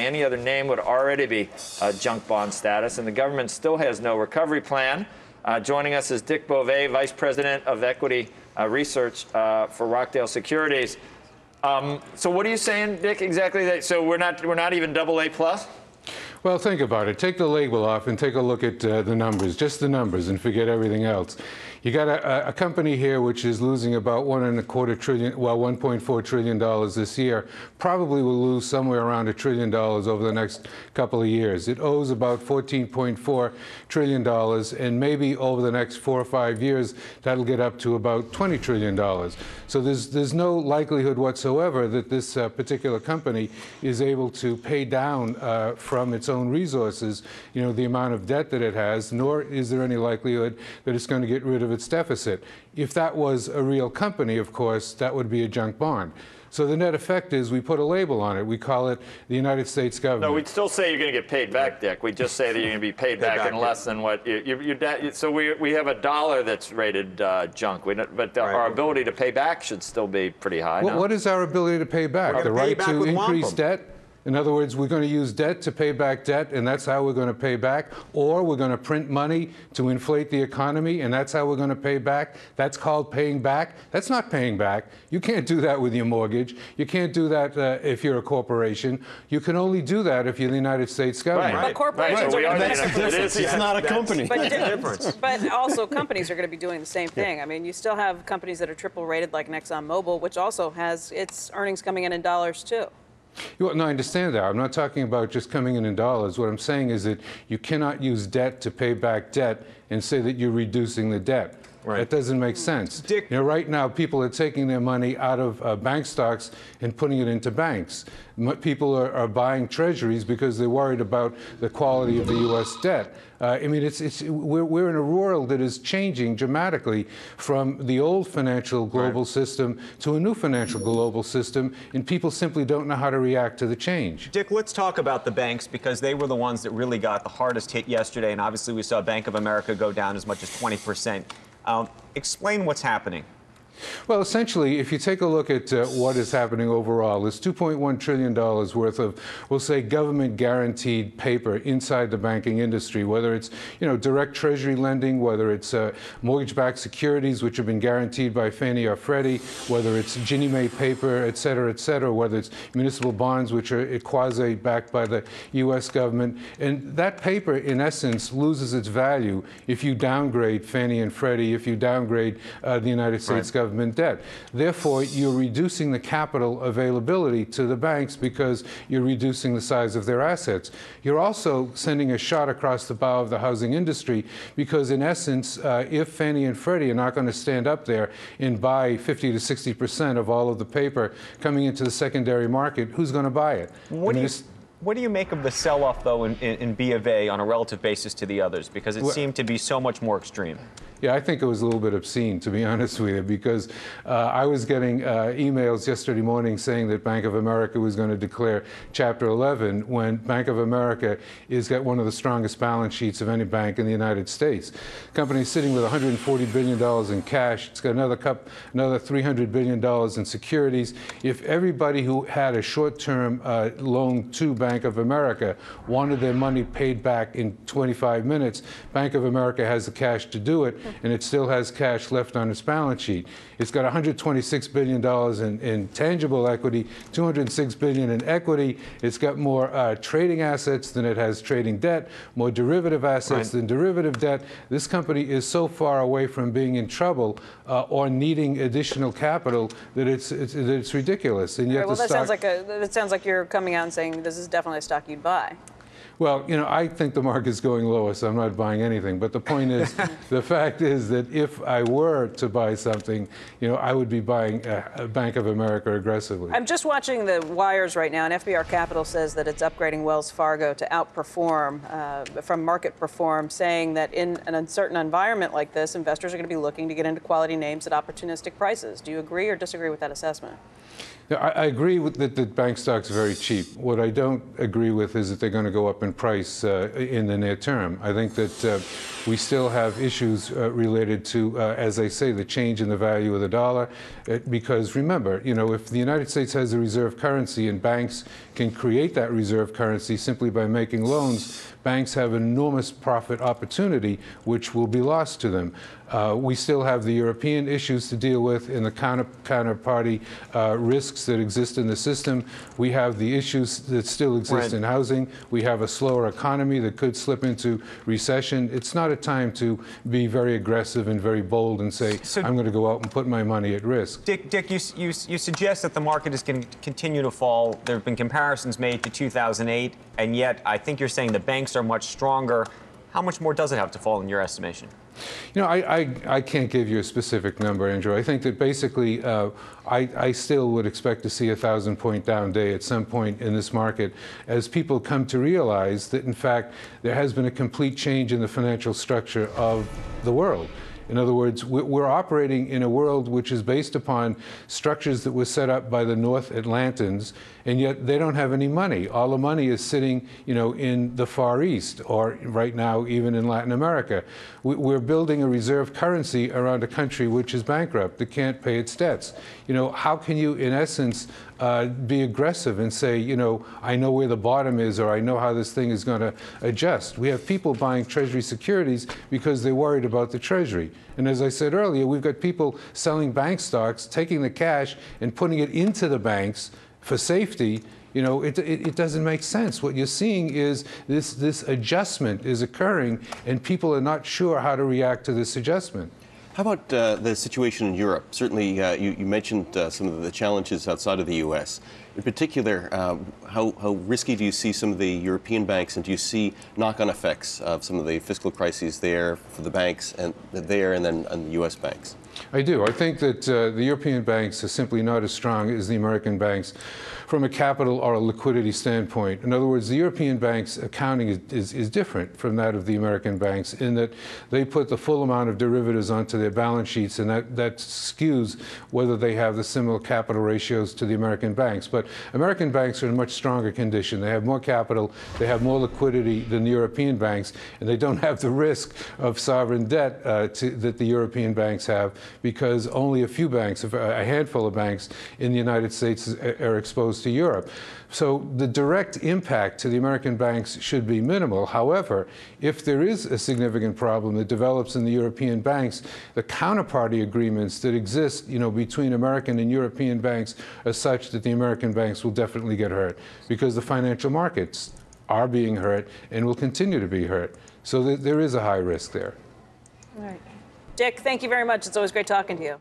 any other name would already be junk bond status, and the government still has no recovery plan. Joining us is Dick Bove, Vice President of Equity Research for Rockdale Securities. So what are you saying, Dick, exactly? So we're not even AA plus? Well, think about it. Take the label off and take a look at the numbers, just the numbers, and forget everything else. You got a company here which is losing about $1.4 trillion this year. Probably will lose somewhere around $1 trillion over the next couple of years. It owes about $14.4 trillion, and maybe over the next 4 or 5 years, that'll get up to about $20 trillion. So there's no likelihood whatsoever that this particular company is able to pay down from its own resources, the amount of debt that it has, nor is there any likelihood that it's going to get rid of its deficit. If that was a real company, of course, that would be a junk bond. So the net effect is we put a label on it. We call it the United States government. No, we'd still say you're going to get paid back, Dick. We'd just say that you're going to be paid back in less than what so we have a dollar that's rated junk. But our ability to pay back should still be pretty high. What is our ability to pay back? The right to increase debt? In other words, we're going to use debt to pay back debt, and that's how we're going to pay back. Or we're going to print money to inflate the economy, and that's how we're going to pay back. That's called paying back. That's not paying back. You can't do that with your mortgage. You can't do that if you're a corporation. You can only do that if you're the United States government. But corporations it's not a company. But also companies are going to be doing the same thing. I mean, you still have companies that are triple rated like ExxonMobil, which also has its earnings coming in dollars too. No, I understand that. I'm not talking about just coming in dollars. What I'm saying is that you cannot use debt to pay back debt and say that you're reducing the debt. Right. That doesn't make sense. Dick, right now, people are taking their money out of bank stocks and putting it into banks. People are buying treasuries because they're worried about the quality of the U.S. debt. I mean, we're in a world that is changing dramatically from the old financial global system to a new financial global system, and people simply don't know how to react to the change. Dick, let's talk about the banks, because they were the ones that really got the hardest hit yesterday, and obviously we saw Bank of America go down as much as 20%. Explain what's happening. Well, essentially, if you take a look at what is happening overall, there's $2.1 trillion worth of, we'll say, government-guaranteed paper inside the banking industry, whether it's, direct treasury lending, whether it's mortgage-backed securities, which have been guaranteed by Fannie or Freddie, whether it's Ginnie Mae paper, et cetera, whether it's municipal bonds, which are quasi-backed by the U.S. government. And that paper, in essence, loses its value if you downgrade Fannie and Freddie, if you downgrade the United States government debt. Therefore, you're reducing the capital availability to the banks because you're reducing the size of their assets. You're also sending a shot across the bow of the housing industry because, in essence, if Fannie and Freddie are not going to stand up there and buy 50 to 60% of all of the paper coming into the secondary market, who's going to buy it? What do you make of the sell-off, though, in B of A on a relative basis to the others? Because it seemed to be so much more extreme. Yeah, I think it was a little bit obscene, to be honest with you, because I was getting emails yesterday morning saying that Bank of America was going to declare Chapter 11 when Bank of America has got one of the strongest balance sheets of any bank in the United States. The company is sitting with $140 billion in cash. It's got another $300 billion in securities. If everybody who had a short-term loan to Bank of America wanted their money paid back in 25 minutes, Bank of America has the cash to do it, and it still has cash left on its balance sheet. It's got $126 billion in tangible equity, $206 billion in equity. It's got more trading assets than it has trading debt, more derivative assets than derivative debt. This company is so far away from being in trouble or needing additional capital that it's ridiculous. And yet, well, that sounds like you're coming out and saying this is definitely a stock you'd buy. Well, I think the market's going lower, so I'm not buying anything. But the point is, the fact is that if I were to buy something, I would be buying Bank of America aggressively. I'm just watching the wires right now, and FBR Capital says that it's upgrading Wells Fargo to outperform from market perform, saying that in an uncertain environment like this, investors are going to be looking to get into quality names at opportunistic prices. Do you agree or disagree with that assessment? Yeah, I agree with that bank stocks are very cheap. What I don't agree with is that they're going to go up in price in the near term. I think that we still have issues related to, as I say, the change in the value of the dollar. Because remember, if the United States has a reserve currency and banks can create that reserve currency simply by making loans, banks have enormous profit opportunity, which will be lost to them. We still have the European issues to deal with in the counterparty risks that exist in the system. We have the issues that still exist in housing. We have a slower economy that could slip into recession. It's not a time to be very aggressive and very bold and say, I'm going to go out and put my money at risk. Dick, you suggest that the market is going to continue to fall. There have been comparisons made to 2008, and yet I think you're saying the banks are much stronger. How much more does it have to fall in your estimation? I can't give you a specific number, Andrew. I think that basically I still would expect to see a 1,000-point down day at some point in this market as people come to realize that, in fact, there has been a complete change in the financial structure of the world. In other words, we're operating in a world which is based upon structures that were set up by the North Atlantans, and yet they don't have any money. All the money is sitting, in the Far East, or right now even in Latin America. We're building a reserve currency around a country which is bankrupt, that can't pay its debts. How can you, in essence, be aggressive and say, I know where the bottom is, or I know how this thing is going to adjust? We have people buying Treasury securities because they're worried about the Treasury. And as I said earlier, we've got people selling bank stocks, taking the cash and putting it into the banks for safety. It doesn't make sense. What you're seeing is this adjustment is occurring, and people are not sure how to react to this adjustment. How about the situation in Europe? Certainly, you mentioned some of the challenges outside of the U.S. In particular, how risky do you see some of the European banks, and do you see knock-on effects of some of the fiscal crises there for the banks and then the U.S. banks? I do. I think that the European banks are simply not as strong as the American banks from a capital or a liquidity standpoint. In other words, the European banks' accounting is different from that of the American banks in that they put the full amount of derivatives onto their balance sheets, and that skews whether they have the similar capital ratios to the American banks. But American banks are in a much stronger condition. They have more capital, they have more liquidity than the European banks, and they don't have the risk of sovereign debt that the European banks have, because only a few banks, a handful of banks in the United States are exposed to Europe. So the direct impact to the American banks should be minimal. However, if there is a significant problem that develops in the European banks, the counterparty agreements that exist, between American and European banks are such that the American banks will definitely get hurt, because the financial markets are being hurt and will continue to be hurt. So there is a high risk there. All right. Dick, thank you very much. It's always great talking to you.